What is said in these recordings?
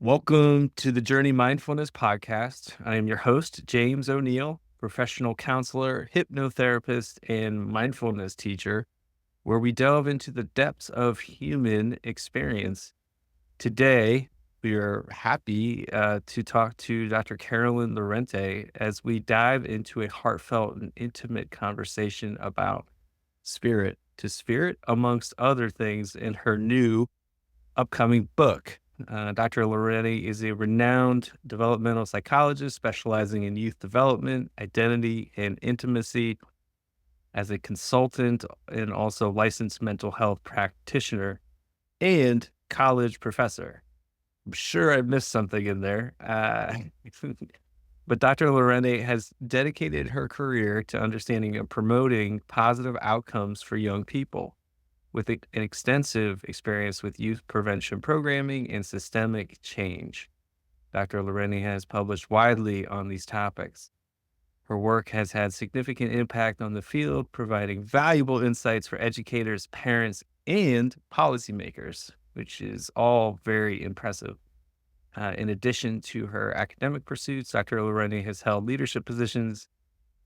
Welcome to the Journey Mindfulness Podcast. I am your host, James O'Neill, professional counselor, hypnotherapist, and mindfulness teacher, where we delve into the depths of human experience. Today, we are happy to talk to Dr. Carolyn Lorente as we dive into a heartfelt and intimate conversation about spirit to spirit, amongst other things, in her new upcoming book. Dr. Laurenti is a renowned developmental psychologist specializing in youth development, identity, and intimacy. As a consultant and also licensed mental health practitioner and college professor. I'm sure I missed something in there. But Dr. Laurenti has dedicated her career to understanding and promoting positive outcomes for young people with an extensive experience with youth prevention programming and systemic change. Dr. Laurenti has published widely on these topics. Her work has had significant impact on the field, providing valuable insights for educators, parents, and policymakers, which is all very impressive. In addition to her academic pursuits, Dr. Laurenti has held leadership positions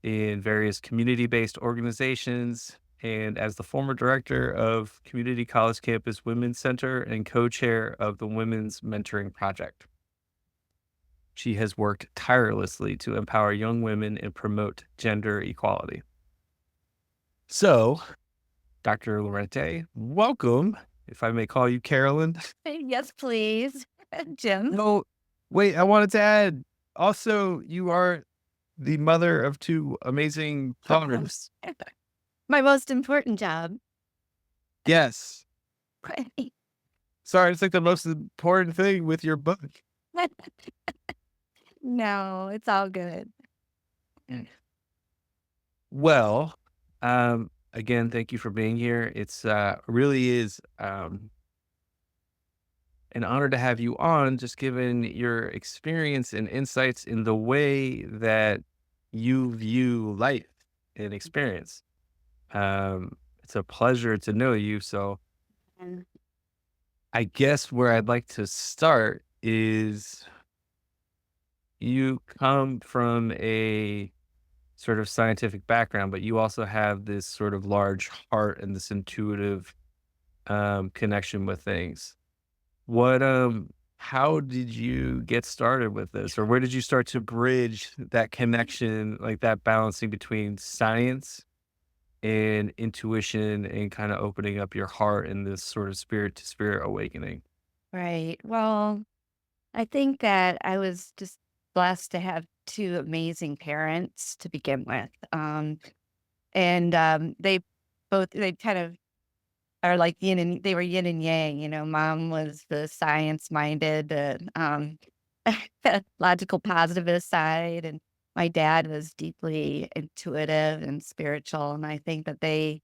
in various community-based organizations, and as the former director of Community College Campus Women's Center and co-chair of the Women's Mentoring Project. She has worked tirelessly to empower young women and promote gender equality. So, Dr. Laurenti, welcome, if I may call you Carolyn. Yes, please, Jim. No, wait, I wanted to add, also, you are the mother of two amazing daughters. My most important job. Yes. Sorry, it's like the most important thing with your book. No, it's all good. Well, again, thank you for being here. It's really is an honor to have you on, just given your experience and insights in the way that you view life and experience. It's a pleasure to know you. So And I guess where I'd like to start is you come from a sort of scientific background, but you also have this sort of large heart and this intuitive connection with things. What how did you get started with this? Or where did you start to bridge that connection, like that balancing between science and intuition and kind of opening up your heart in this sort of spirit to spirit awakening? right. Well, I think that I was just blessed to have two amazing parents to begin with. They kind of are like they were yin and yang. Mom was the science minded, logical positivist side, and my dad was deeply intuitive and spiritual. And I think that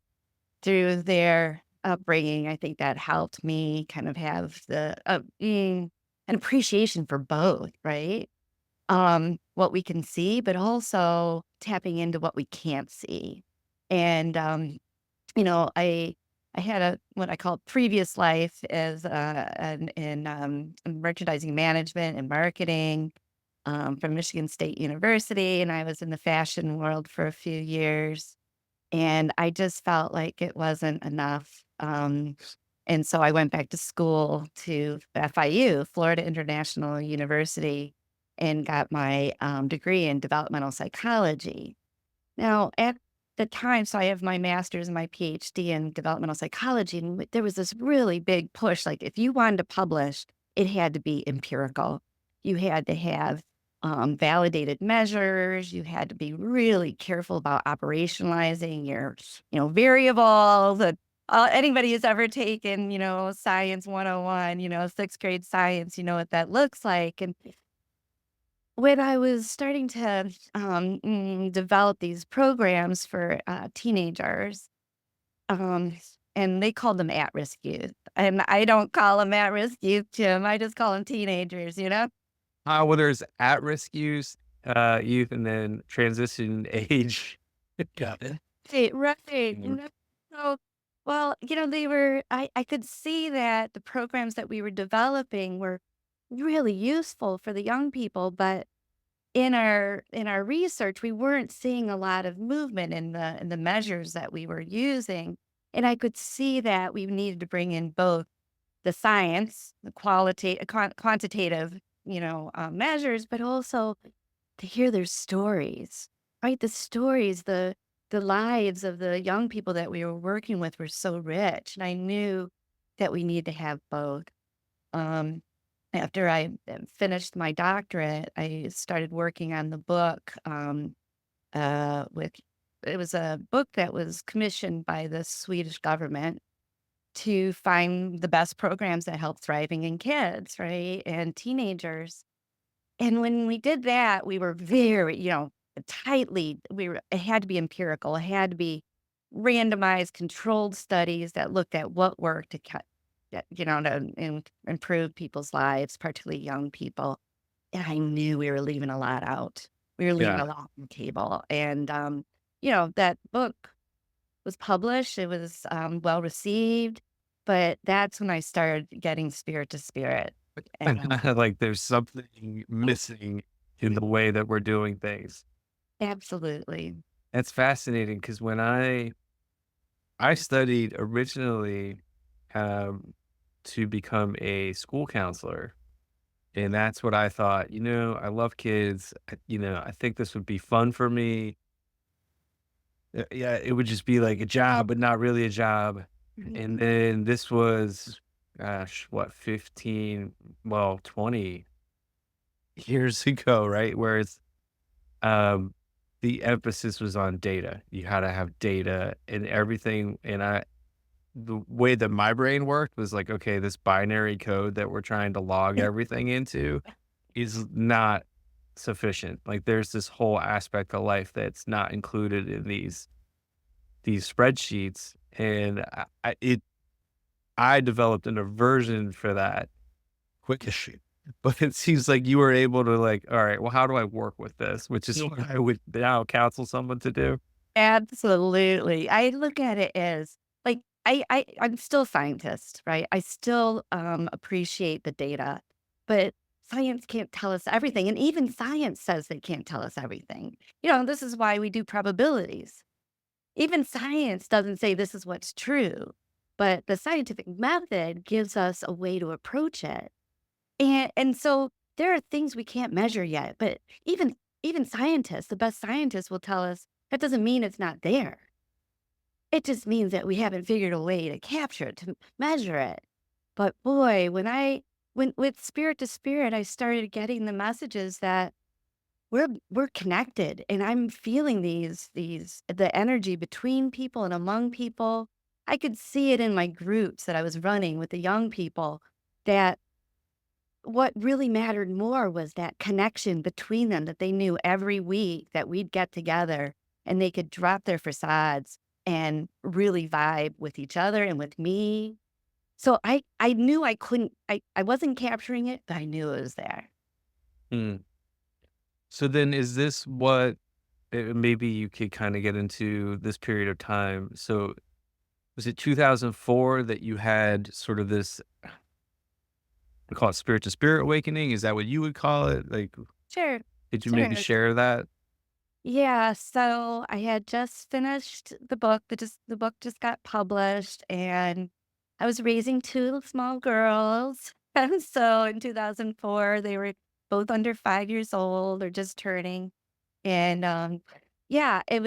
through their upbringing, I think that helped me kind of have an appreciation for both, right? What we can see, but also tapping into what we can't see. And I had what I call previous life as in merchandising management and marketing from Michigan State University, and I was in the fashion world for a few years. And I just felt like it wasn't enough. And so I went back to school to FIU, Florida International University, and got my degree in developmental psychology. Now, at the time, so I have my master's and my PhD in developmental psychology, and there was this really big push. Like, if you wanted to publish, it had to be empirical. You had to have validated measures. You had to be really careful about operationalizing your, variables. And anybody who's ever taken, science 101, sixth grade science, you know what that looks like. And when I was starting to develop these programs for teenagers, um, and they called them at-risk youth, and I don't call them at-risk youth, Jim. I just call them teenagers. Well, there's at-risk youth, and then transition age. Got it. Right, right. Mm. So, well, they were. I could see that the programs that we were developing were really useful for the young people, but in our research, we weren't seeing a lot of movement in the measures that we were using, and I could see that we needed to bring in both the science, the quantitative, measures, but also to hear their stories, right? The stories, the lives of the young people that we were working with were so rich, and I knew that we need to have both. Um, After I finished my doctorate, I started working on the book. With It was a book that was commissioned by the Swedish government to find the best programs that help thriving in kids, right, and teenagers. And when we did that, we were very, tightly. It had to be empirical. It had to be randomized, controlled studies that looked at what worked to cut, improve people's lives, particularly young people. And I knew we were leaving a lot out. We were leaving Yeah. a lot on the table. And, that book was published. It was well received, but that's when I started getting spirit to spirit. And Like there's something missing in the way that we're doing things. absolutely. That's fascinating because when I studied originally um, to become a school counselor, and that's what I thought. I love kids. I think this would be fun for me. Yeah, it would just be like a job, but not really a job. And Mhm. then this was, gosh, what, 15, well, 20 years ago, right? Whereas um, the emphasis was on data. You had to have data and everything. And the way that my brain worked was like, okay, this binary code that we're trying to log everything into is not sufficient. Like there's this whole aspect of life that's not included in these spreadsheets. And I developed an aversion for that quick as shit. But it seems like you were able to like, all right, well, how do I work with this? Which is what I would now counsel someone to do. Absolutely. I look at it as like I'm still a scientist, right? I still appreciate the data, but science can't tell us everything. And even science says they can't tell us everything. This is why we do probabilities. Even science doesn't say this is what's true, but the scientific method gives us a way to approach it. And so there are things we can't measure yet, but even scientists, the best scientists will tell us that doesn't mean it's not there. It just means that we haven't figured a way to capture it, to measure it. But boy, when with spirit to spirit, I started getting the messages that we're connected, and I'm feeling the energy between people and among people. I could see it in my groups that I was running with the young people, that what really mattered more was that connection between them, that they knew every week that we'd get together and they could drop their facades and really vibe with each other and with me. So I knew I wasn't capturing it, but I knew it was there. Hmm. So then is this what maybe you could kind of get into this period of time. So was it 2004 that you had sort of this, we call it spirit to spirit awakening? Is that what you would call it? Like, Sure. did you maybe Sure. share that? Yeah, so I had just finished the book. The book just got published, and I was raising two small girls. And so in 2004, they were both under 5 years old or just turning. And yeah, I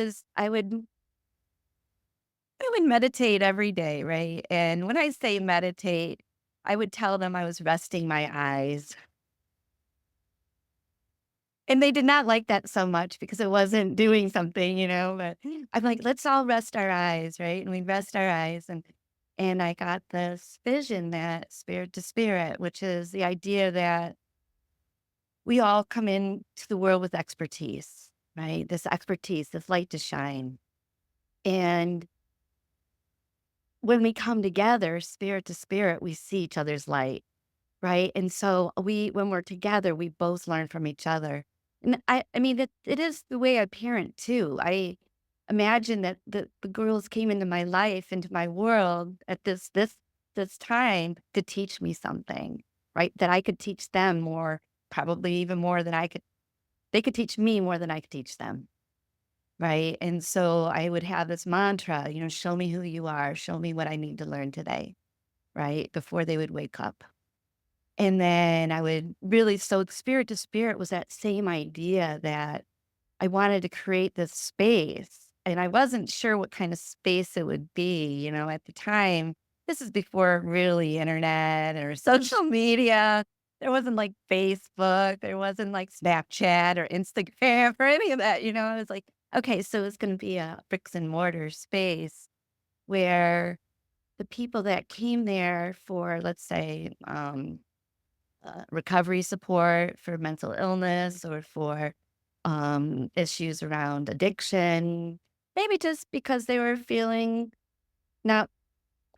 would meditate every day, right? And when I say meditate, I would tell them I was resting my eyes. And they did not like that so much because it wasn't doing something, but I'm like, "Let's all rest our eyes," right? And we rest our eyes, and I got this vision that spirit to spirit, which is the idea that we all come into the world with expertise, right? This expertise, this light to shine. And when we come together, spirit to spirit, we see each other's light. Right? And so when we're together, we both learn from each other. And I mean, it is the way I parent too. I imagine that the girls came into my life, into my world at this time to teach me something. right? That I could teach them more, probably even more than they could teach me more than I could teach them. Right. And so I would have this mantra, show me who you are, show me what I need to learn today. Right. Before they would wake up. And then I would really, so spirit to spirit was that same idea that I wanted to create this space. And I wasn't sure what kind of space it would be, at the time. This is before really internet or social media. There wasn't like Facebook, there wasn't like Snapchat or Instagram or any of that. I was like, okay, so it's going to be a bricks and mortar space where the people that came there for, let's say, recovery support for mental illness or for issues around addiction, maybe just because they were feeling not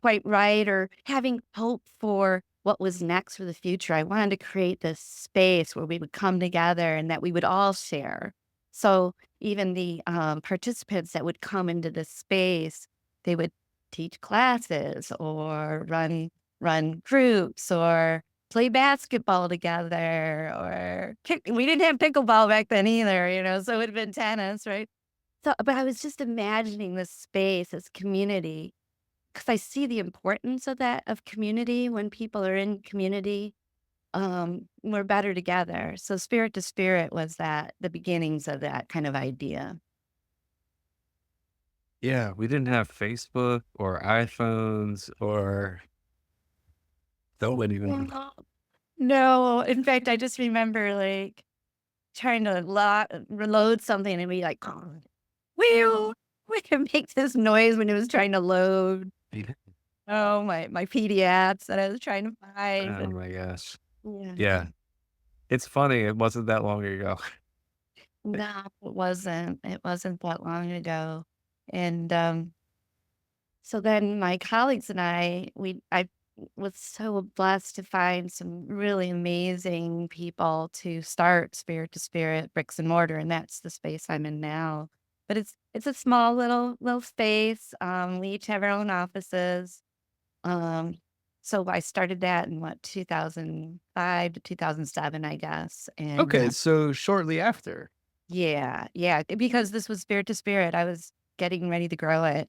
quite right or having hope for what was next for the future. I wanted to create this space where we would come together and that we would all share. So even the participants that would come into this space, they would teach classes or run groups or play basketball together or we didn't have pickleball back then either, so it would have been tennis, right? So, but I was just imagining this space, this community, because I see the importance of that, of community. When people are in community, we're better together. So spirit to spirit was that the beginnings of that kind of idea. Yeah, we didn't have Facebook or iPhones or no one even. No. No, in fact, I just remember like trying to reload something and be like, wheel, we can make this noise when it was trying to load. Oh, my PDFs that I was trying to Oh find. my gosh. Yeah. Yeah. It's funny, it wasn't that long ago. No, it wasn't. It wasn't that long ago. And so then my colleagues and I was so blessed to find some really amazing people to start Spirit to Spirit Bricks and Mortar, and that's the space I'm in now. But it's a small little space. We each have our own offices. Um, so I started that in what 2005 to 2007, I guess, and Okay, so shortly after. yeah, yeah, because this was spirit to spirit. I was getting ready to grow it.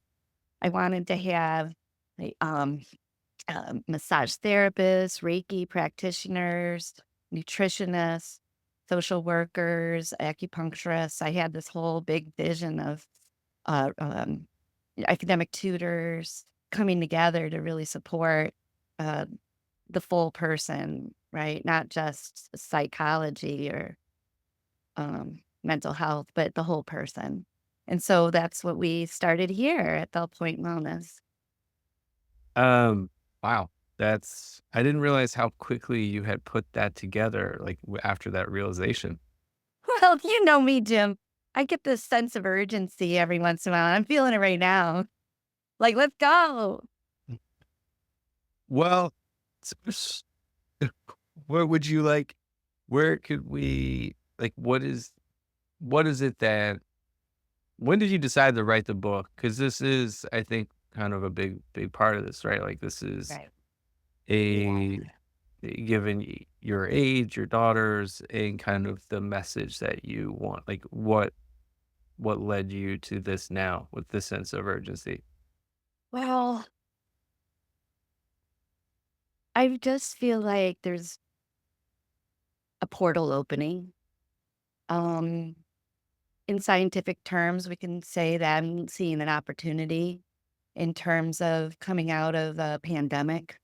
I wanted to have a, massage therapists, Reiki practitioners, nutritionists, social workers, acupuncturists. I had this whole big vision of uh, um, academic tutors coming together to really support uh, the full person, right? Not just psychology or mental health, but the whole person. And so that's what we started here at Bell Point Wellness. Um, wow, that's I didn't realize how quickly you had put that together, like, after that realization. Well, you know me, Jim. I get this sense of urgency every once in a while. I'm feeling it right now. Like, let's go. Mm. Well, where would you like where could we like, what is it that when did you decide to write the book? Because this is, I think, kind of a big part of this, right? Like, this is Right. Yeah. a given your age, your daughters, and kind of the message that you want, like, what led you to this now with this sense of urgency? Well, I just feel like there's a portal opening. Um, in scientific terms, we can say that I'm seeing an opportunity in terms of coming out of a pandemic,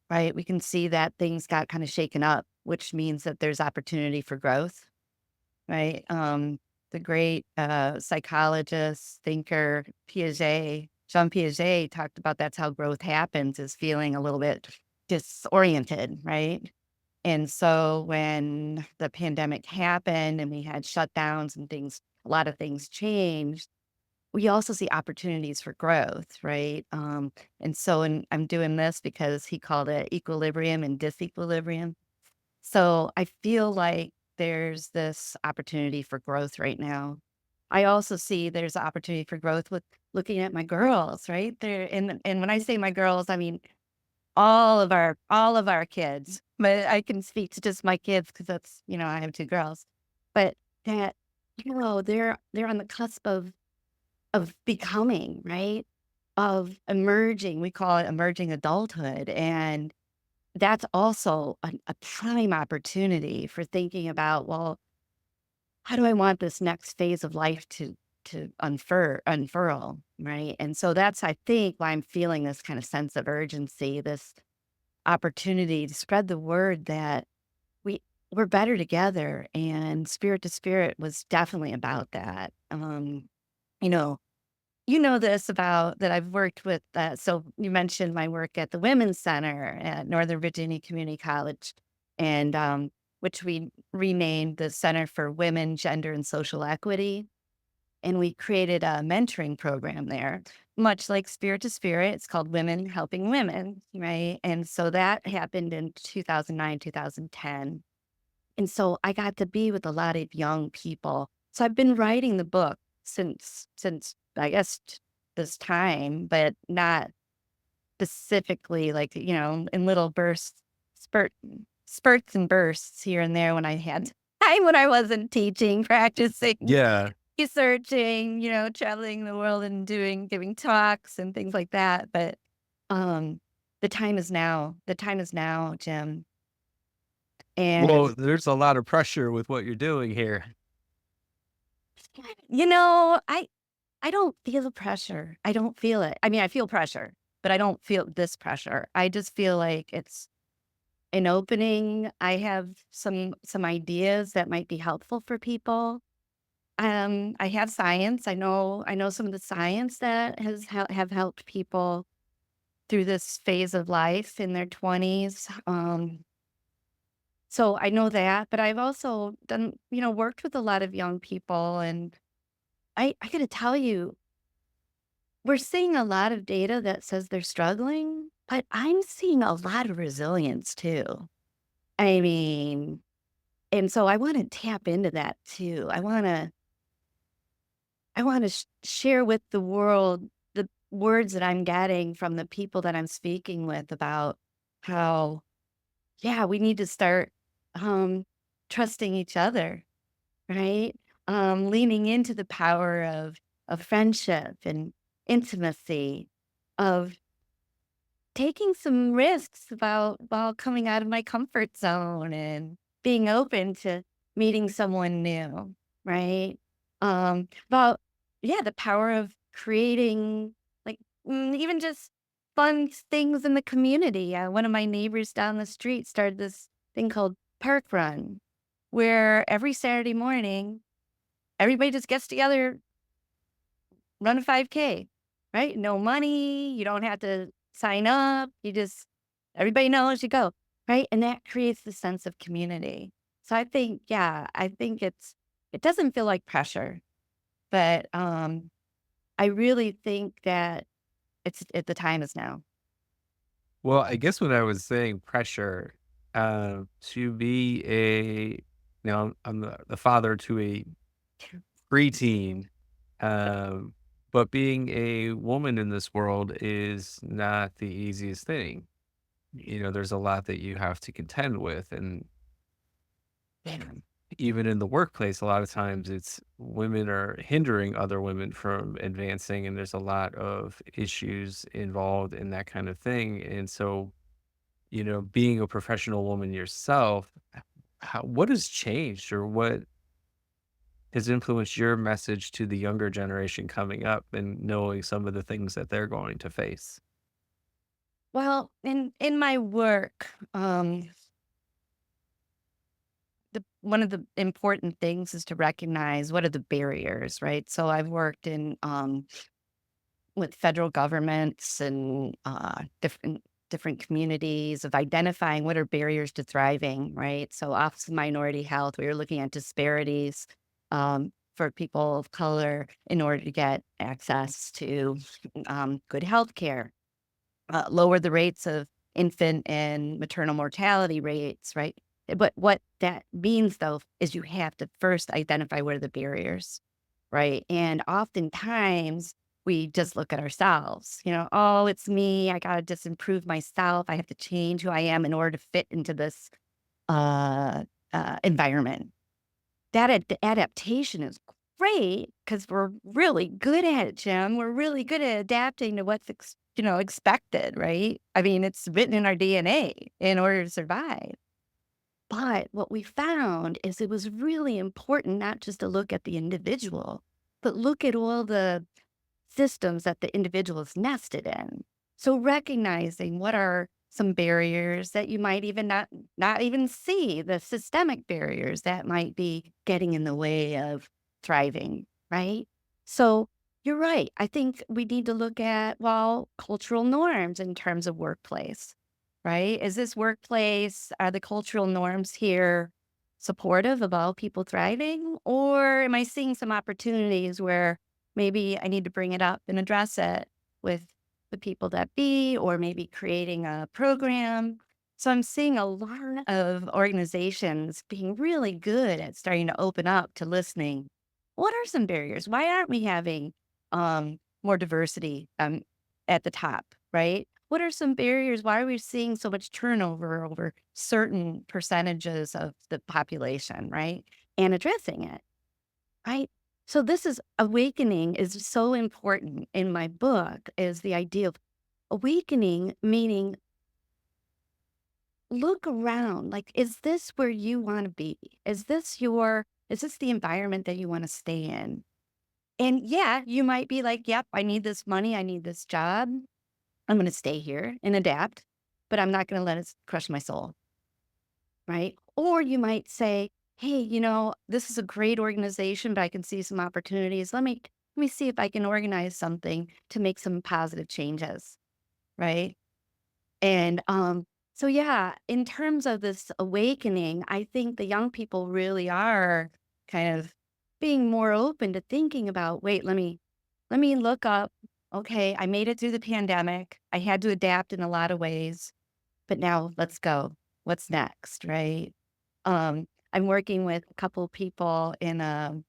right? We can see that things got kind of shaken up, which means that there's opportunity for growth, right? The great psychologist, thinker, Jean Piaget talked about that's how growth happens is feeling a little bit disoriented, right? And so when the pandemic happened and we had shutdowns and things, a lot of things changed, we also see opportunities for growth, right? And I'm doing this because he called it equilibrium and disequilibrium. So I feel like there's this opportunity for growth right now. I also see there's an opportunity for growth with looking at my girls, right? And when I say my girls, I mean all of our kids, but I can speak to just my kids because that's, I have two girls. But that, they're on the cusp of becoming, right? Of emerging. We call it emerging adulthood. And that's also a prime opportunity for thinking about, well, how do I want this next phase of life to unfurl, right? And so that's, I think, why I'm feeling this kind of sense of urgency, this opportunity to spread the word that we we're better together. And Spirit to Spirit was definitely about that. You know, this about that I've worked with. So you mentioned my work at the Women's Center at Northern Virginia Community College, and which we renamed the Center for Women, Gender, and Social Equity. And we created a mentoring program there, much like Spirit to Spirit. It's called Women Helping Women, right? And so that happened in 2009, 2010. And so I got to be with a lot of young people. So I've been writing the book since I guess this time, but not specifically like, in little spurt spurts and bursts here and there when I had time when I wasn't teaching, practicing, Yeah. researching, traveling the world and giving talks and things like that. But um the time is now. The time is now, Jim. And Well, there's a lot of pressure with what you're doing here. I don't feel the pressure. I don't feel it. I mean, I feel pressure, but I don't feel this pressure. I just feel like it's an opening. I have some ideas that might be helpful for people. I have science. I know some of the science that have helped people through this phase of life in their 20s. So I know that, but I've also done, worked with a lot of young people, and I got to tell you, we're seeing a lot of data that says they're struggling, but I'm seeing a lot of resilience too. I mean, and so I want to tap into that too. I want to share with the world the words that I'm getting from the people that I'm speaking with about how, yeah, we need to start um, trusting each other, right? Leaning into the power of friendship and intimacy, of taking some risks about coming out of my comfort zone and being open to meeting someone new, right? About, yeah, the power of creating, like, even just fun things in the community. One of my neighbors down the street started this thing called Park Run, where every Saturday morning, everybody just gets together, run a 5K, right? No money, you don't have to sign up, everybody knows you go, right? And that creates the sense of community. So I think, yeah, it doesn't feel like pressure, but I really think that the time is now. Well, I guess when I was saying pressure, to be I'm the father to a preteen, um, but being a woman in this world is not the easiest thing. There's a lot that you have to contend with, and even in the workplace, a lot of times it's women are hindering other women from advancing, and there's a lot of issues involved in that kind of thing. And so, being a professional woman yourself, what has changed or what has influenced your message to the younger generation coming up and knowing some of the things that they're going to face? Well, in my work, the one of the important things is to recognize what are the barriers, right? So I've worked in with federal governments and different communities of identifying what are barriers to thriving, right? So Office of Minority Health, we were looking at disparities for people of color in order to get access to good health care, lower the rates of infant and maternal mortality rates, right? But what that means, though, is you have to first identify what are the barriers, right? And oftentimes we just look at ourselves, oh, it's me. I got to just improve myself. I have to change who I am in order to fit into this uh, environment. That adaptation is great because we're really good at it, Jim. We're really good at adapting to what's expected, right? I mean, it's written in our DNA in order to survive. But what we found is it was really important not just to look at the individual, but look at all the systems that the individual is nested in. So recognizing what are some barriers that you might even not even see, the systemic barriers that might be getting in the way of thriving, right? So you're right. I think we need to look at, well, cultural norms in terms of workplace, right? Is this workplace, are the cultural norms here supportive of all people thriving? Or am I seeing some opportunities where maybe I need to bring it up and address it with the people that be, or maybe creating a program? So I'm seeing a lot of organizations being really good at starting to open up to listening. What are some barriers? Why aren't we having more diversity at the top, right? What are some barriers? Why are we seeing so much turnover over certain percentages of the population, right? And addressing it, right? So this is awakening is so important in my book is the idea of awakening, meaning look around. Like, is this where you want to be? Is this the environment that you want to stay in? And yeah, you might be like, yep, I need this money. I need this job. I'm going to stay here and adapt, but I'm not going to let it crush my soul. Right. Or you might say, hey, this is a great organization, but I can see some opportunities. Let me see if I can organize something to make some positive changes. Right. And so yeah, in terms of this awakening, I think the young people really are kind of being more open to thinking about, wait, let me look up. Okay, I made it through the pandemic. I had to adapt in a lot of ways, but now let's go. What's next, right? I'm working with a couple people in a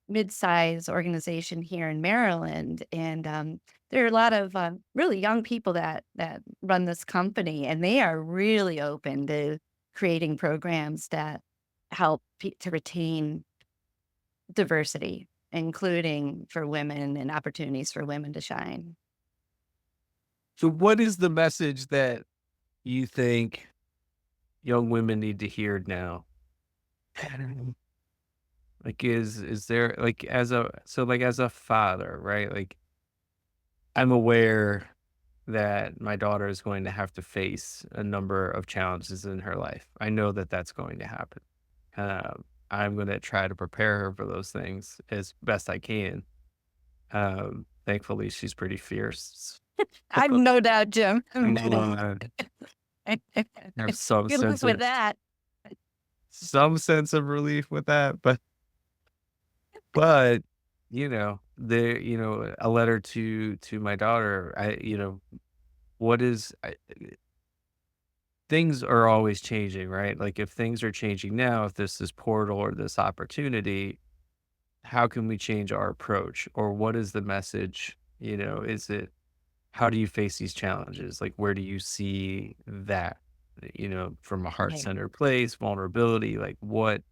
mid-size organization here in Maryland, and there are a lot of really young people that run this company, and they are really open to creating programs that help to retain diversity, including for women and opportunities for women to shine. So what is the message that you think young women need to hear now? Like, is there like, as a father, right? Like, I'm aware that my daughter is going to have to face a number of challenges in her life. I know that that's going to happen. I'm gonna try to prepare her for those things as best I can. Thankfully, she's pretty fierce. I've no doubt, Jim. I have some Good luck sense with of that. relief with that, but, a letter to my daughter, what is things are always changing, right? Like, if things are changing now, if this is portal or this opportunity, how can we change our approach? Or what is the message? Is it how do you face these challenges? Like, where do you see that, from a Right. heart-centered place, vulnerability? Like, what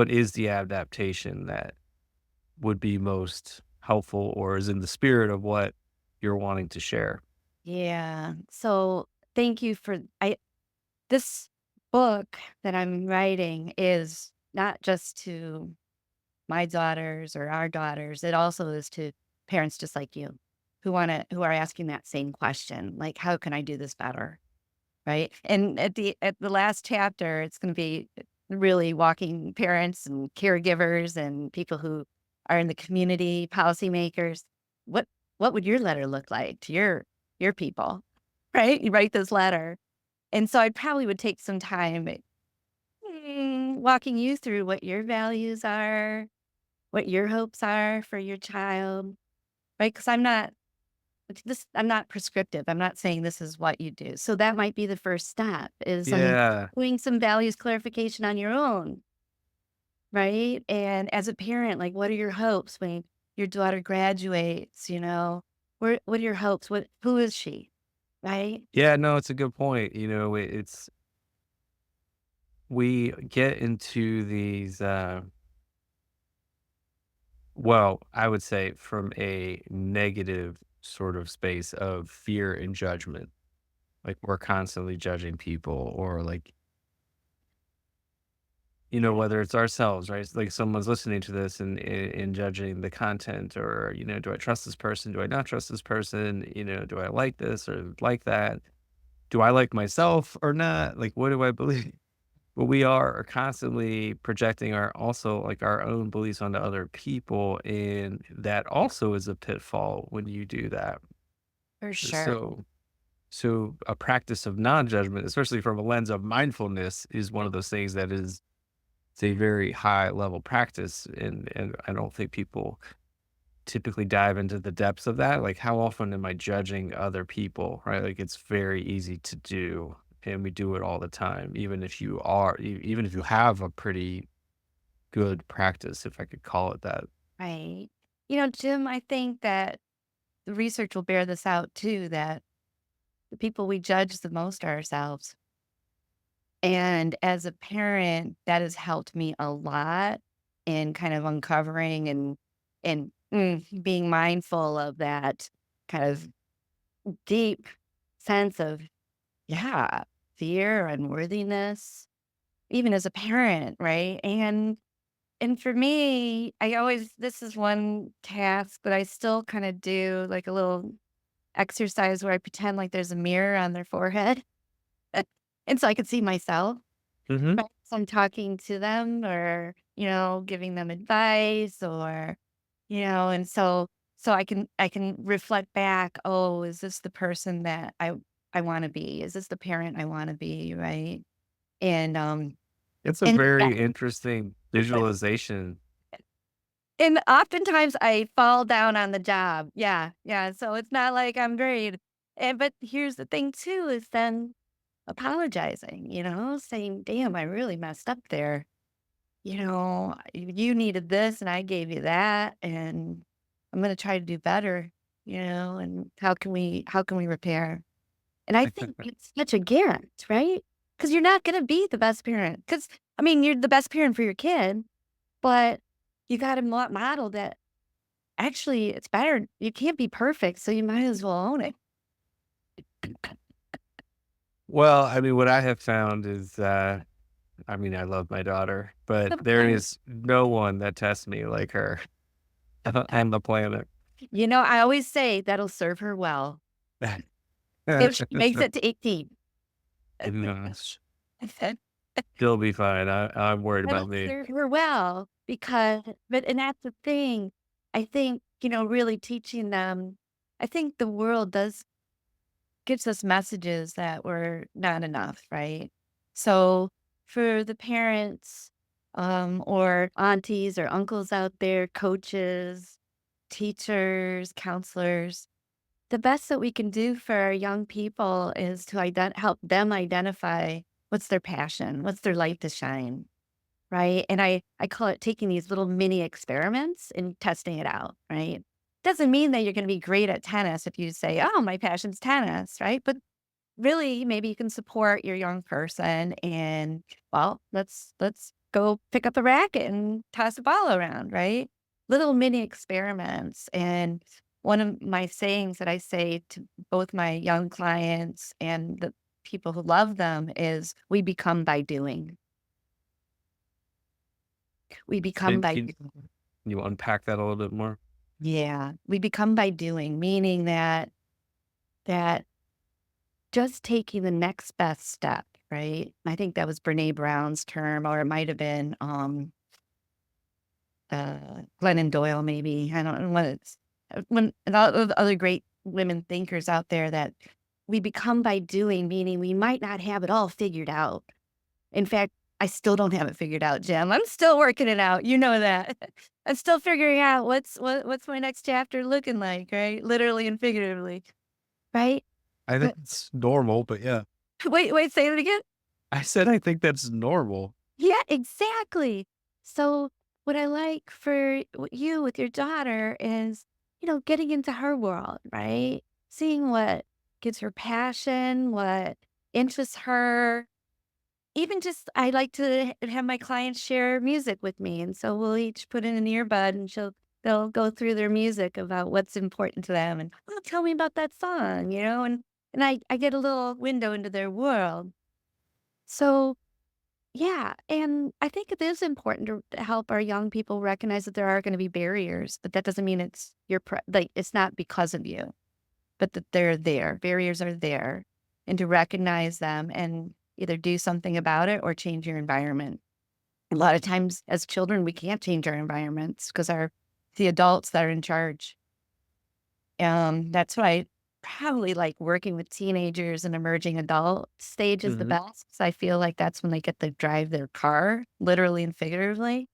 is the adaptation that would be most helpful or is in the spirit of what you're wanting to share? Yeah. So thank you for I this book that I'm writing is not just to my daughters or our daughters. It also is to parents just like you who are asking that same question, like, how can I do this better? Right. And at the last chapter, it's gonna be really walking parents and caregivers and people who are in the community, policymakers. What what would your letter look like to your people? Right? You write this letter. And so I probably would take some time walking you through what your values are, what your hopes are for your child, right? Because I'm not prescriptive. I'm not saying this is what you do. So that might be the first step is Yeah. doing some values clarification on your own, right? And as a parent, like, what are your hopes? your daughter graduates, what are your hopes? Who is she? Right? Yeah, no, it's a good point. It's we get into these well, I would say from a negative sort of space of fear and judgment. Like we're constantly judging people or like, whether it's ourselves, right? It's like someone's listening to this and judging the content or, do I trust this person? Do I not trust this person? Do I like this or like that? Do I like myself or not? Like, what do I believe? But we are constantly projecting our own beliefs onto other people. And that also is a pitfall when you do that. For sure. So, so a practice of non-judgment, especially from a lens of mindfulness, is one of those things that is it's a very high level practice. And I don't think people typically dive into the depths of that. Like, how often am I judging other people, right? Like, it's very easy to do, and we do it all the time, even if you have a pretty good practice, if I could call it that. Right. Jim, I think that the research will bear this out too, that the people we judge the most are ourselves. And as a parent, that has helped me a lot in kind of uncovering and being mindful of that kind of deep sense of, yeah, fear, unworthiness, even as a parent, right? And for me, this is one task that I still kind of do, like a little exercise where I pretend like there's a mirror on their forehead. And so I could see myself. Hmm. Right. So I'm talking to them or, giving them advice or, and so I can reflect back, oh, is this the person that I want to be? Is this the parent I want to be? Right. And It's a and yeah, very interesting visualization. and oftentimes I fall down on the job. Yeah. Yeah. So it's not like I'm great. But here's the thing too, is then apologizing, saying, damn, I really messed up there. You needed this and I gave you that, and I'm going to try to do better, and how can we repair? And I think it's such a gift, right? Because you're not going to be the best parent. Because, I mean, you're the best parent for your kid, but you got to model that actually it's better. You can't be perfect. So you might as well own it. Well, I mean, what I have found is, I mean, I love my daughter, but Of there course. is no one that tests me like her on the planet. I always say that'll serve her well if she makes it to 18. Gosh, I said, she'll be fine. I'm worried that'll about me. serve her well and that's the thing. I think, really teaching them, I think the world gives us messages that were not enough, right? So for the parents, or aunties or uncles out there, coaches, teachers, counselors, the best that we can do for our young people is to help them identify what's their passion, what's their light to shine, right? And I call it taking these little mini experiments and testing it out, right? Doesn't mean that you're going to be great at tennis if you say, "Oh, my passion's tennis," right? But really, maybe you can support your young person and, well, let's go pick up a racket and toss a ball around, right? Little mini experiments. And one of my sayings that I say to both my young clients and the people who love them is, we become by doing. We become Can by can you unpack that a little bit more? Yeah, we become by doing, meaning that just taking the next best step, right? I think that was Brene Brown's term, or it might have been Glennon Doyle, maybe. I don't know what it's when and all of the other great women thinkers out there, that we become by doing, meaning we might not have it all figured out. In fact, I still don't have it figured out, Jim. I'm still working it out. You know that. I'm still figuring out what's my next chapter looking like, right? Literally and figuratively, right? I think But it's normal, but yeah. wait, say it again. I said I think that's normal. Yeah, exactly. So what I like for you with your daughter is, getting into her world, right? Seeing what gives her passion, what interests her. Even just, I like to have my clients share music with me. And so we'll each put in an earbud and they'll go through their music about what's important to them. And oh, tell me about that song, and I get a little window into their world. So yeah, and I think it is important to help our young people recognize that there are going to be barriers, but that doesn't mean it's like it's not because of you, but that they're there. Barriers are there, and to recognize them and either do something about it or change your environment. A lot of times, as children, we can't change our environments because our the adults that are in charge. That's why I probably like working with teenagers and emerging adult stage is the Mhm. best. 'Cause I feel like that's when they get to drive their car, literally and figuratively,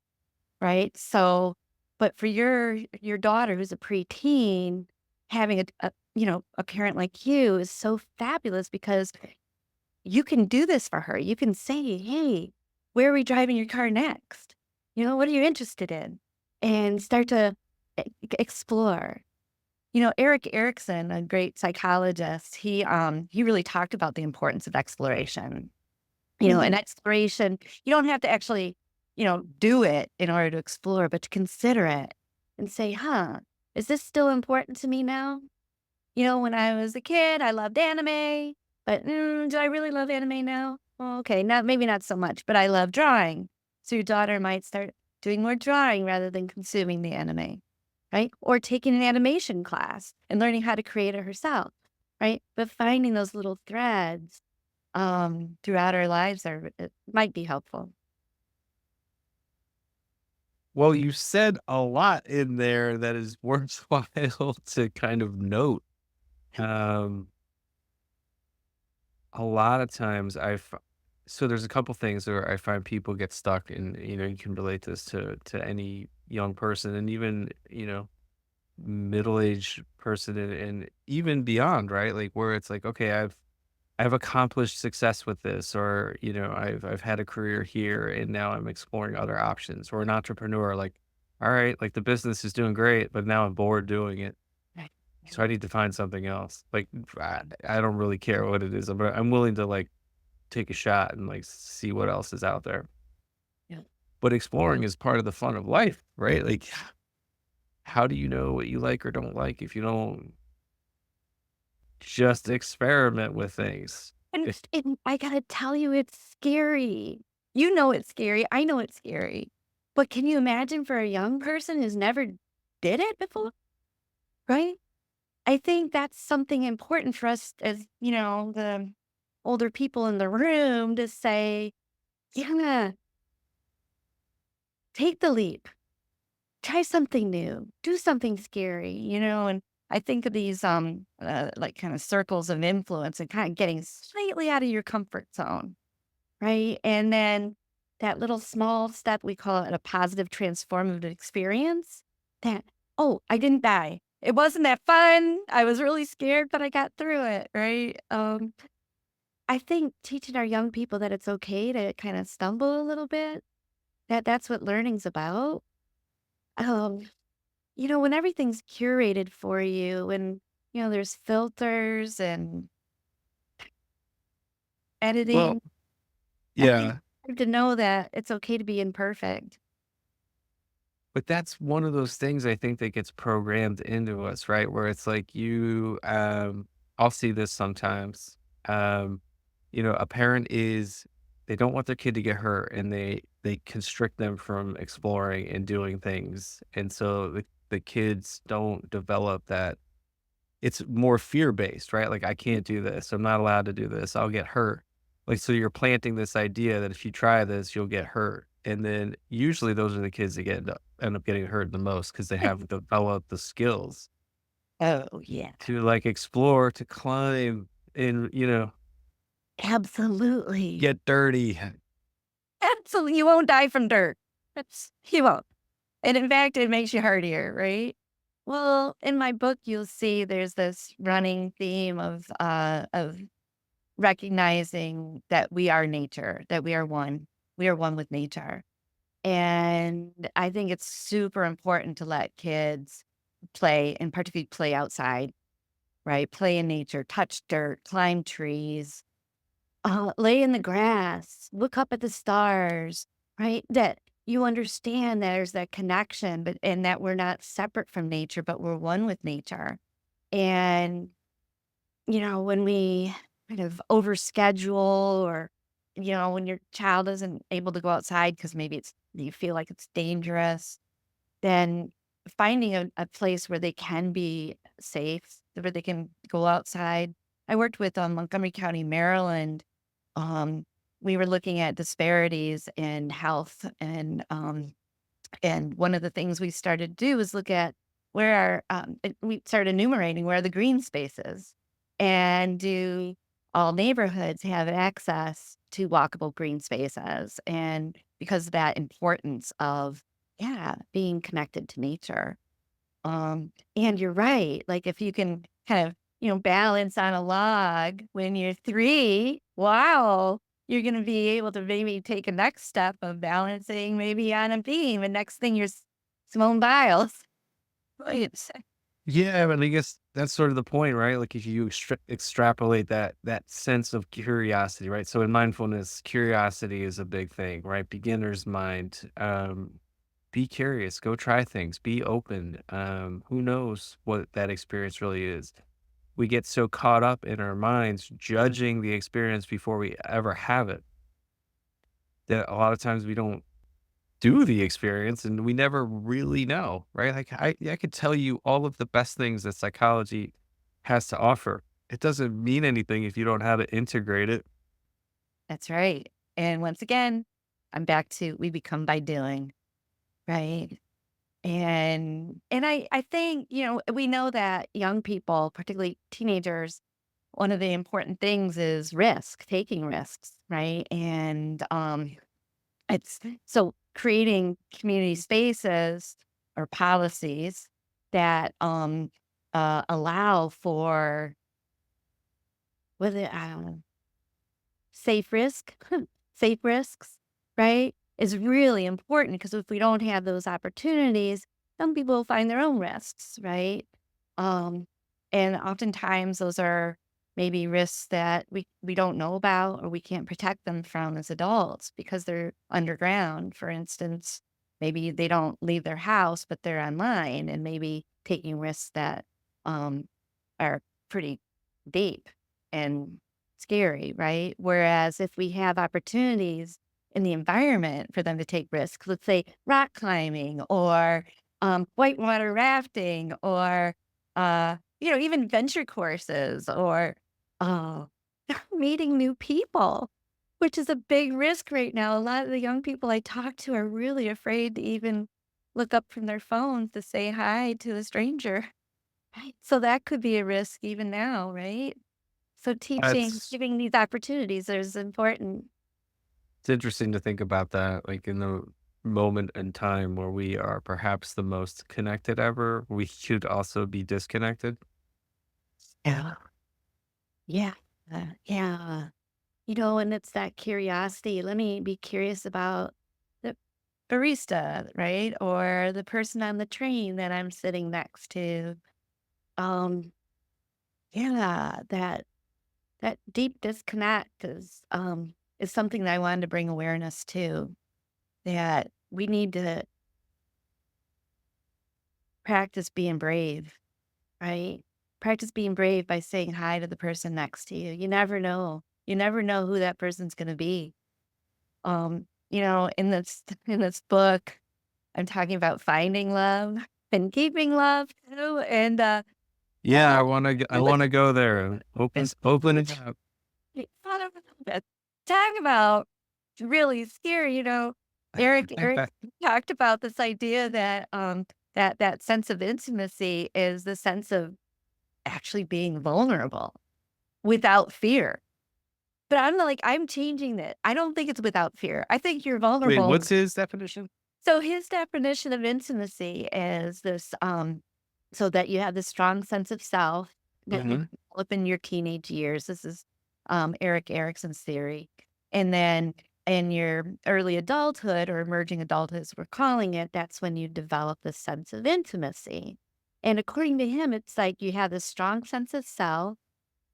right? So, but for your daughter who's a preteen, having a parent like you is so fabulous because you can do this for her. You can say, "Hey, where are we driving your car next? What are you interested in?" And start to explore. Eric Erickson, a great psychologist, he really talked about the importance of exploration. And exploration, you don't have to actually, do it in order to explore, but to consider it and say, huh, is this still important to me now? When I was a kid, I loved anime, but do I really love anime now? Well, okay, not maybe not so much, but I love drawing. So your daughter might start doing more drawing rather than consuming the anime, right? Or taking an animation class and learning how to create it herself, right? But finding those little threads throughout our lives it might be helpful. Well, you said a lot in there that is worthwhile to kind of note. Um, a lot of times so there's a couple things where I find people get stuck and, you can relate this to any young person and even, middle-aged person and even beyond, right? Like where it's like, okay, I've accomplished success with this, or I've had a career here, and now I'm exploring other options. Or an entrepreneur, like, all right, like the business is doing great, but now I'm bored doing it, Right. so I need to find something else. Like, I don't really care what it is, but I'm willing to like take a shot and like see what else is out there. Yeah. But exploring is part of the fun of life, right? Like, how do you know what you like or don't like if you don't just experiment with things? And, and I gotta tell you, it's scary. You know it's scary. I know it's scary. But can you imagine for a young person who's never did it before? Right? I think that's something important for us as, the older people in the room to say, yeah, take the leap, try something new, do something scary, and I think of these like kind of circles of influence and kind of getting slightly out of your comfort zone, right? And then that little small step, we call it a positive transformative experience. That, oh, I didn't die. It wasn't that fun. I was really scared, but I got through it, right? I think teaching our young people that it's okay to kind of stumble a little bit, that's what learning's about. Um, when everything's curated for you and, there's filters and Well, editing, I think yeah. it's hard to know that it's okay to be imperfect. But that's one of those things I think that gets programmed into us, right? Where it's like I'll see this sometimes. Um, a parent they don't want their kid to get hurt and they constrict them from exploring and doing things. And so the kids don't develop that. It's more fear-based, right? Like, I can't do this. I'm not allowed to do this. I'll get hurt. Like, so you're planting this idea that if you try this, you'll get hurt. And then usually those are the kids that end up getting hurt the most because they haven't developed the skills Oh, yeah. to like explore, to climb and, Absolutely. get dirty. Absolutely. You won't die from dirt. You won't. And in fact, it makes you hardier, right? Well, in my book, you'll see there's this running theme of recognizing that we are nature, that we are one. We are one with nature. And I think it's super important to let kids play, and particularly play outside, right? Play in nature, touch dirt, climb trees, lay in the grass, look up at the stars, right? That you understand there's that connection, but and that we're not separate from nature, but we're one with nature. And when we kind of overschedule, or when your child isn't able to go outside because maybe it's you feel like it's dangerous, then finding a place where they can be safe, where they can go outside. I worked with Montgomery County, Maryland. um, we were looking at disparities in health, and one of the things we started to do was look at where we started enumerating where are the green spaces, and do all neighborhoods have access to walkable green spaces, and because of that importance of, yeah, being connected to nature. And you're right. Like if you can kind of, balance on a log when you're 3, wow, you're going to be able to maybe take a next step of balancing maybe on a beam. And next thing you're Simone Biles. Right. Yeah, but I guess that's sort of the point, right? Like if you extrapolate that sense of curiosity, right? So in mindfulness, curiosity is a big thing, right? Beginner's mind. Be curious, go try things, be open. Who knows what that experience really is? We get so caught up in our minds judging the experience before we ever have it that a lot of times we don't do the experience and we never really know, right? Like I could tell you all of the best things that psychology has to offer. It doesn't mean anything if you don't have it integrated. That's right. And once again, I'm back to we become by doing, right? And I think, we know that young people, particularly teenagers, one of the important things is risk, taking risks, right? And it's so creating community spaces or policies that allow for whether safe risk, safe risks, right? Is really important because if we don't have those opportunities, some people will find their own risks, right? Um, and oftentimes those are maybe risks that we don't know about or we can't protect them from as adults because they're underground. For instance, maybe they don't leave their house, but they're online and maybe taking risks that um, are pretty deep and scary, right? Whereas if we have opportunities in the environment for them to take risks, let's say rock climbing or whitewater rafting or even venture courses or uh, meeting new people, which is a big risk right now. A lot of the young people I talk to are really afraid to even look up from their phones to say hi to a stranger. Right. So that could be a risk even now, right? So teaching, That's giving these opportunities is important. it's interesting to think about that, like in the moment in time where we are perhaps the most connected ever, we should also be disconnected. Yeah. Yeah. Yeah. And it's that curiosity. Let me be curious about the barista, right? Or the person on the train that I'm sitting next to. Um, yeah, that deep disconnect is something that I wanted to bring awareness to. That we need to practice being brave, right? Practice being brave by saying hi to the person next to you. You never know. You never know who that person's gonna be. In this in this book, I'm talking about finding love and keeping love too. And Yeah, I Really? want to go there. Open it up. talk about really scary, Eric talked about this idea that that sense of intimacy is the sense of actually being vulnerable without fear. But I'm changing it. I don't think it's without fear. I think you're Wait, vulnerable. what's his definition? So his definition of intimacy is this, so that you have this strong sense of self that you Mhm. develop in your teenage years. This is Eric Erickson's theory. And then in your early adulthood or emerging adulthood, as we're calling it, that's when you develop this sense of intimacy. And according to him, it's like you have this strong sense of self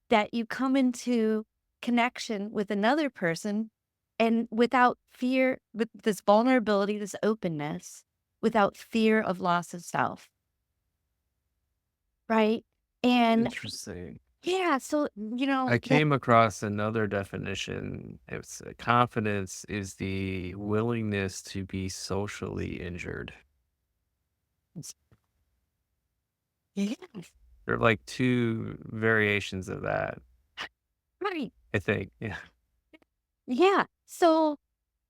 that you come into connection with another person and without fear, with this vulnerability, this openness, without fear of loss of self. Right. And Interesting. yeah, so, I that came across another definition. It's confidence is the willingness to be socially injured. yeah, There are like two variations of that, right. I think. Yeah. Yeah. So,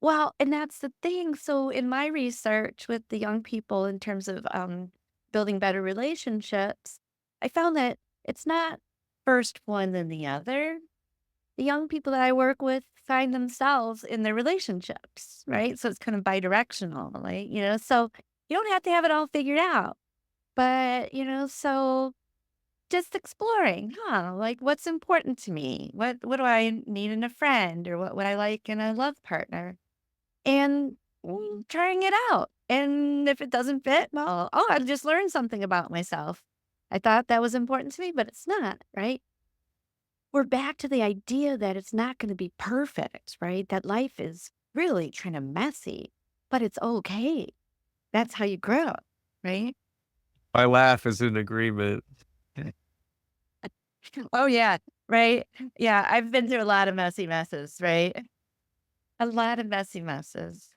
well, and that's the thing. So, in my research with the young people in terms of building better relationships, I found that it's not first one then the other. The young people that I work with find themselves in their relationships, right? So it's kind of bidirectional, right? So you don't have to have it all figured out, but so just exploring, like what's important to me? What do I need in a friend or what would I like in a love partner? And trying it out. And if it doesn't fit, well, oh, I just learned something about myself. I thought that was important to me, but it's not, right? We're back to the idea that it's not going to be perfect, right? That life is really kind of messy, but it's okay. That's how you grow, right? My laugh is in agreement. Oh, yeah. Right. Yeah. I've been through a lot of messy messes, right? A lot of messy messes.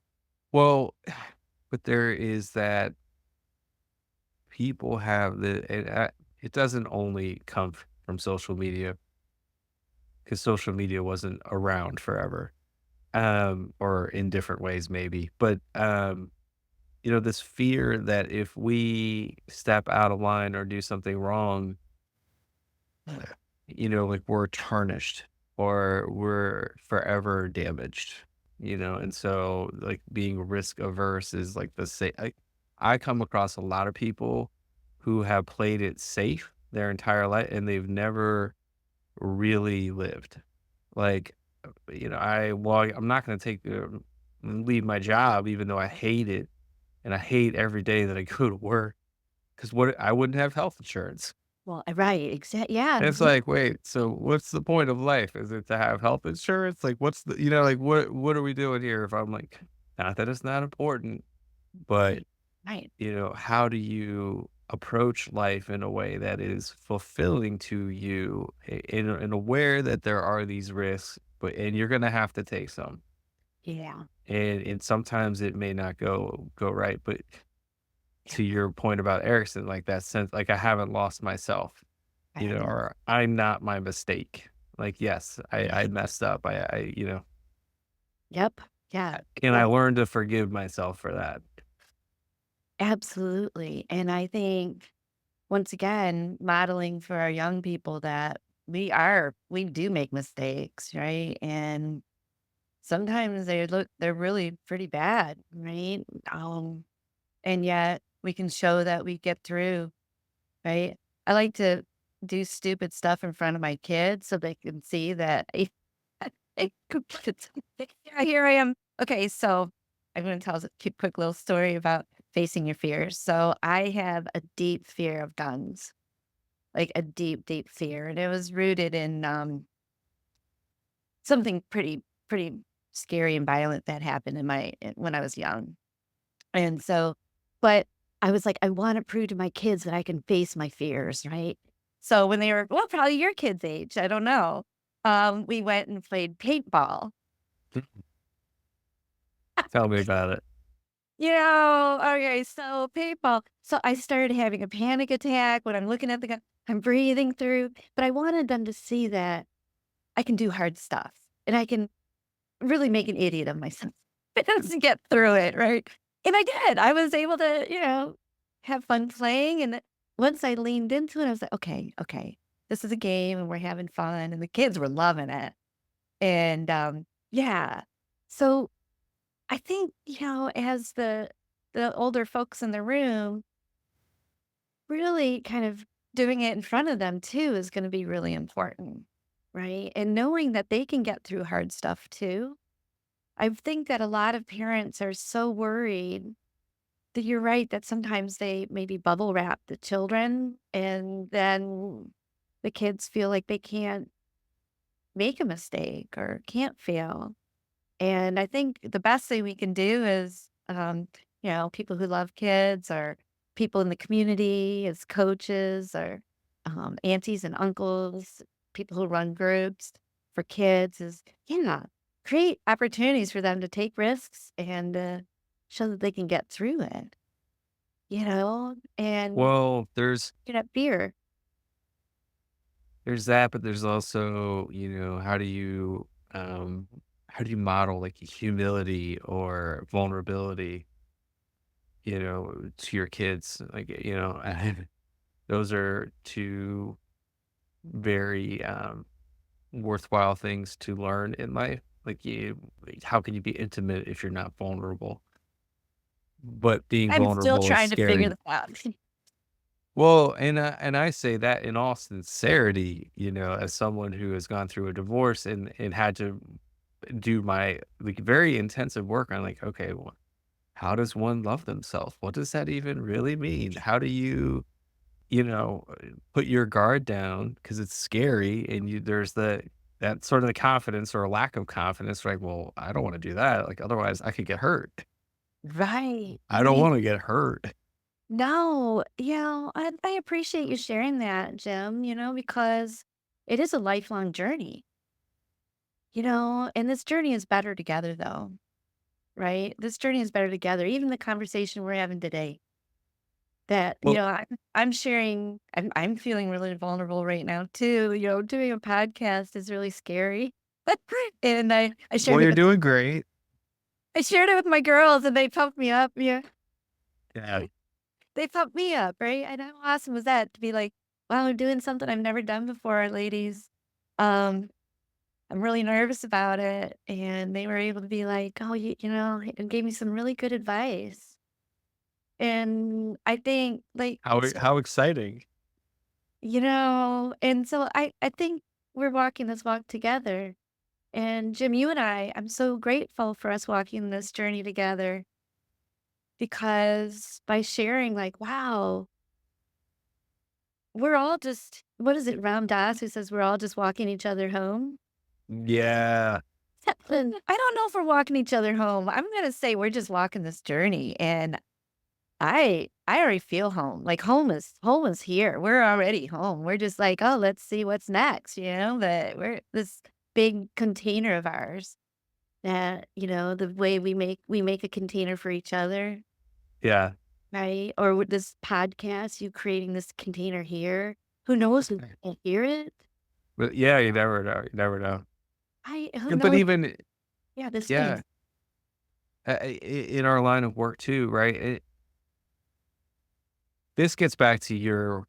Well, but there is that people have it doesn't only come from social media because social media wasn't around forever, or in different ways maybe. But this fear that if we step out of line or do something wrong, like we're tarnished or we're forever damaged, and so like being risk averse is like the same. I come across a lot of people who have played it safe their entire life and they've never really lived. Like, I'm not going to leave my job, even though I hate it and I hate every day that I go to work because I wouldn't have health insurance. Well, right. Exactly. Yeah. And it's like, wait, so what's the point of life? Is it to have health insurance? Like, what's like, what are we doing here? If I'm like, not that it's not important, but, Right. how do you approach life in a way that is fulfilling to you and aware that there are these risks, and you're going to have to take some. Yeah. And sometimes it may not go right. But to your point about Erickson, like that sense, like I haven't lost myself. Right. Or I'm not my mistake. Like, yes, I messed up. Yep. Yeah. And I Well, learned to forgive myself for that. absolutely. And I think once again, modeling for our young people that we do make mistakes, right? And sometimes they're really pretty bad, right? And yet we can show that we get through, right? I like to do stupid stuff in front of my kids so they can see that yeah, here I am. Okay, so I'm going to tell a quick little story about facing your fears. So I have a deep fear of guns, like a deep, deep fear, and it was rooted in something pretty scary and violent that happened when I was young. And so, but I was like, I want to prove to my kids that I can face my fears, right? So when they were, well, probably your kids' age, I don't know. We went and played paintball. Tell me about it. Okay, so paintball. So I started having a panic attack when I'm looking at the gun. I'm breathing through, but I wanted them to see that I can do hard stuff and I can really make an idiot of myself. But to get through it, right? And I did. I was able to, have fun playing. And once I leaned into it, I was like, okay, okay, this is a game and we're having fun. And the kids were loving it. And yeah. So I think, as the older folks in the room, really kind of doing it in front of them too is going to be really important. Right. And knowing that they can get through hard stuff too. I think that a lot of parents are so worried that you're right that sometimes they maybe bubble wrap the children and then the kids feel like they can't make a mistake or can't fail. And I think the best thing we can do is, people who love kids or people in the community as coaches or aunties and uncles, people who run groups for kids is, create opportunities for them to take risks and show that they can get through it, and Well, get up fear. there's that, but there's also, um how do you model like humility or vulnerability, to your kids? Like, those are two very worthwhile things to learn in life. Like, how can you be intimate if you're not vulnerable? But being I'm still vulnerable is trying to figure scary. this out. Well, and I say that in all sincerity, as someone who has gone through a divorce and had to do my like very intensive work on like, okay, well, how does one love themselves? What does that even really mean? How do you, put your guard down because it's scary and there's that sort of the confidence or lack of confidence, like, well, I don't want to do that. Like otherwise I could get hurt. Right. I don't want to get hurt. No, I appreciate you sharing that, Jim, because it is a lifelong journey, and this journey is better together though, right? This journey is better together. Even the conversation we're having today that, Well, I'm sharing, I'm feeling really vulnerable right now too. Doing a podcast is really scary. And I well, shared it you're with doing great. I shared it with my girls and they pumped me up. Yeah. Yeah. They pumped me up, right? And how awesome was that to be like, wow, I'm doing something I've never done before, ladies. Um, I'm really nervous about it. And they were able to be like, oh, and gave me some really good advice. And I think like, How exciting. and so I think we're walking this walk together. And Jim, you and I'm so grateful for us walking this journey together because by sharing, like, wow, we're all just what is it, Ram Dass who says we're all just walking each other home? Yeah. I don't know if we're walking each other home. I'm gonna say we're just walking this journey, and I already feel home. Like home is here. We're already home. We're just like, oh, let's see what's next. That we're this big container of ours. That the way we make a container for each other, Yeah. right? Or with this podcast, you creating this container here. Who knows who Right. can hear it? But yeah, you never know. You never know. Who Yeah, but knows? even Yeah, this yeah, thing. in our line of work too, right? This gets back to your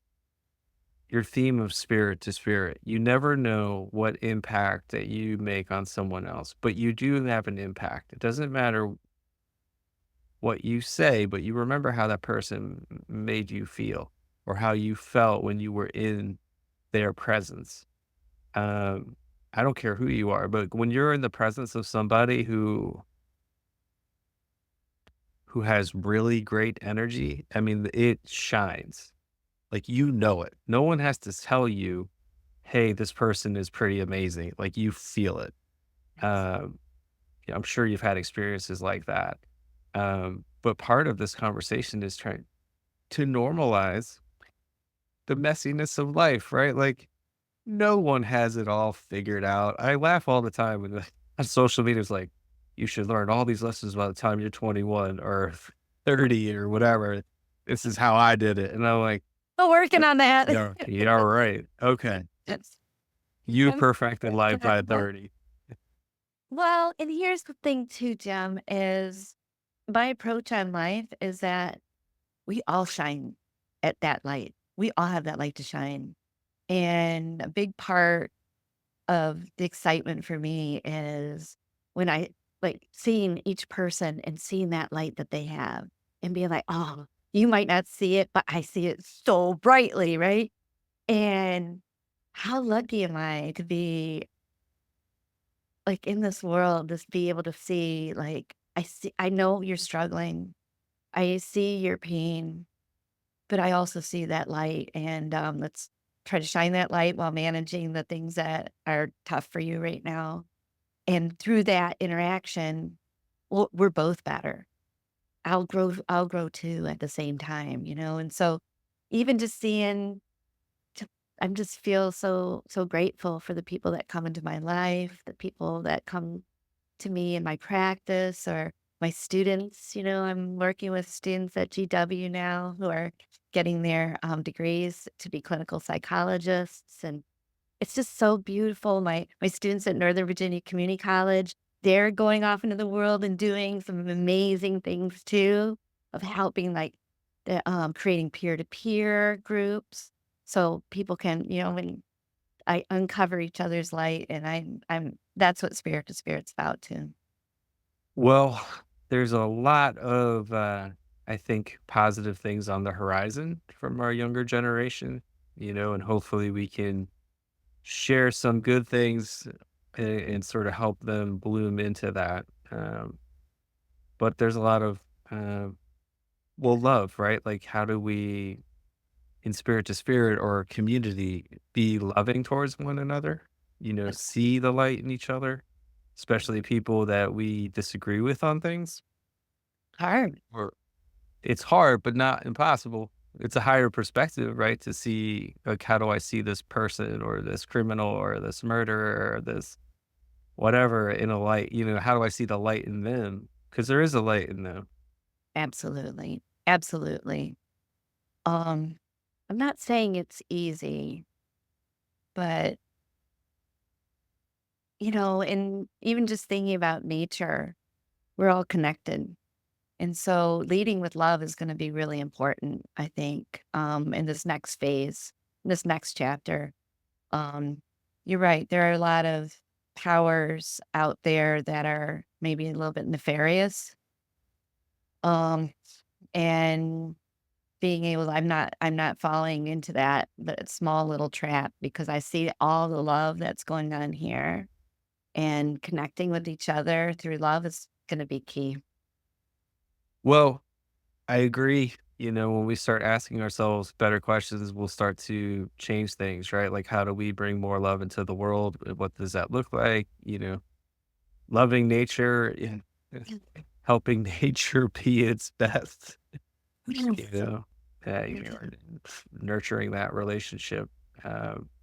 theme of spirit to spirit. You never know what impact that you make on someone else, but you do have an impact. It doesn't matter what you say, but you remember how that person made you feel or how you felt when you were in their presence. Um, I don't care who you are, but when you're in the presence of somebody who has really great energy, I mean, it shines. Like, you know it. No one has to tell you, "Hey, this person is pretty amazing." Like, you feel it. Um, yeah, I'm sure you've had experiences like that. But part of this conversation is trying to normalize the messiness of life, right? Like, no one has it all figured out. I laugh all the time when on social media it's like, "You should learn all these lessons by the time you're 21 or 30 or whatever. This is how I did it." And I'm like, Still working "Uh, on that. yeah, yeah, right. Okay. It's You I'm perfected life working on by that. 30." Well, and here's the thing too, Jim, is my approach on life is that we all shine at that light. We all have that light to shine. And a big part of the excitement for me is when I like seeing each person and seeing that light that they have and being like, oh, you might not see it, but I see it so brightly, right? And how lucky am I to be like in this world, just be able to see, like, I know you're struggling. I see your pain, but I also see that light. And let's try to shine that light while managing the things that are tough for you right now. And through that interaction, we're both better. I'll grow too at the same time, you know? And so even just seeing t I'm just feel so grateful for the people that come into my life, the people that come to me in my practice or my students. I'm working with students at GW now who are getting their degrees to be clinical psychologists, and it's just so beautiful. My students at Northern Virginia Community College, they're going off into the world and doing some amazing things too, of helping, like, creating peer-to-peer groups so people can, when I uncover each other's light, and I'm that's what Spirit to Spirit's about too. Well, there's a lot of, I think, positive things on the horizon from our younger generation, and hopefully we can share some good things and sort of help them bloom into that. But there's a lot of, love, right? Like, how do we, in spirit to spirit or community, be loving towards one another? See the light in each other, especially people that we disagree with on things. Hard. Or it's hard, but not impossible. It's a higher perspective, right? To see, like, how do I see this person or this criminal or this murderer or this whatever in a light? How do I see the light in them? Because there is a light in them. Absolutely. Absolutely. Um, I'm not saying it's easy, but, and even just thinking about nature, we're all connected. And so leading with love is gonna be really important, I think, in this next phase, this next chapter. Um, you're right, there are a lot of powers out there that are maybe a little bit nefarious, um, and being able I'm not falling into that small little trap, because I see all the love that's going on here, and connecting with each other through love is gonna be key. Well, I agree. When we start asking ourselves better questions, we'll start to change things, right? Like, how do we bring more love into the world? What does that look like? Loving nature and helping nature be its best, you know, nurturing that relationship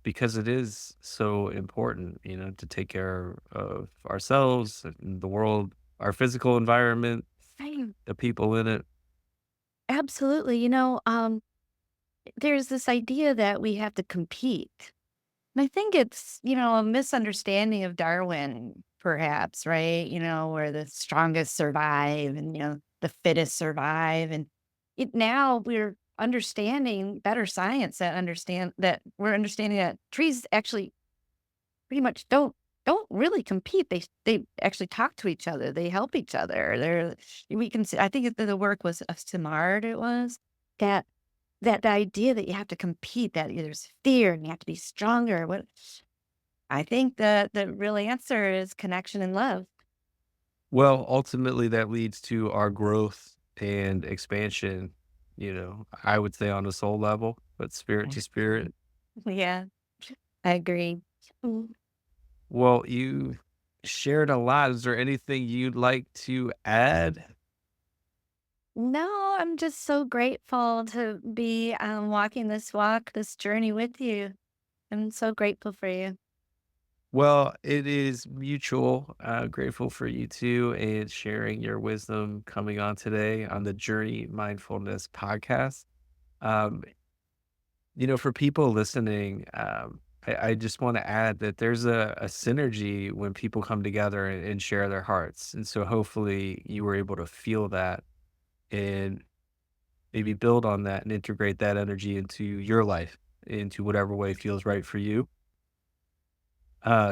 because it is so important, to take care of ourselves and the world, our physical environment, Same. the people in it. Absolutely. There's this idea that we have to compete. And I think it's, a misunderstanding of Darwin, perhaps, right? Where the strongest survive, and, the fittest survive. And now we're understanding better science, that we're understanding that trees actually pretty much don't really compete. They actually talk to each other. They help each other. We can see, I think that the work was of Simard, it was, that the idea that you have to compete, that there's fear and you have to be stronger. What I think the real answer is connection and love. Well, ultimately, that leads to our growth and expansion, I would say on a soul level, but spirit to spirit. Yeah, I agree. Mm. Well, you shared a lot. Is there anything you'd like to add? No, I'm just so grateful to be walking this journey with you. I'm so grateful for you. Well, it is mutual. Grateful for you too and sharing your wisdom coming on today on the Journey Mindfulness podcast. Um, for people listening, I just want to add that there's a synergy when people come together and share their hearts. And so hopefully you were able to feel that and maybe build on that and integrate that energy into your life, into whatever way feels right for you.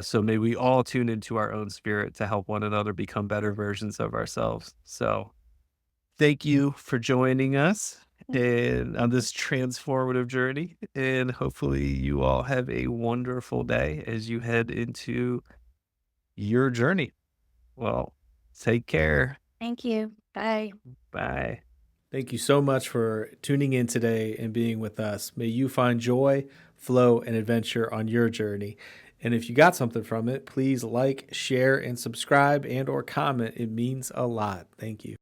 So may we all tune into our own spirit to help one another become better versions of ourselves. So thank you for joining us and on this transformative journey. And hopefully you all have a wonderful day as you head into your journey. Well, take care. Thank you. Bye. Bye. Thank you so much for tuning in today and being with us. May you find joy, flow, and adventure on your journey. And if you got something from it, please like, share, and subscribe and or comment. It means a lot. Thank you.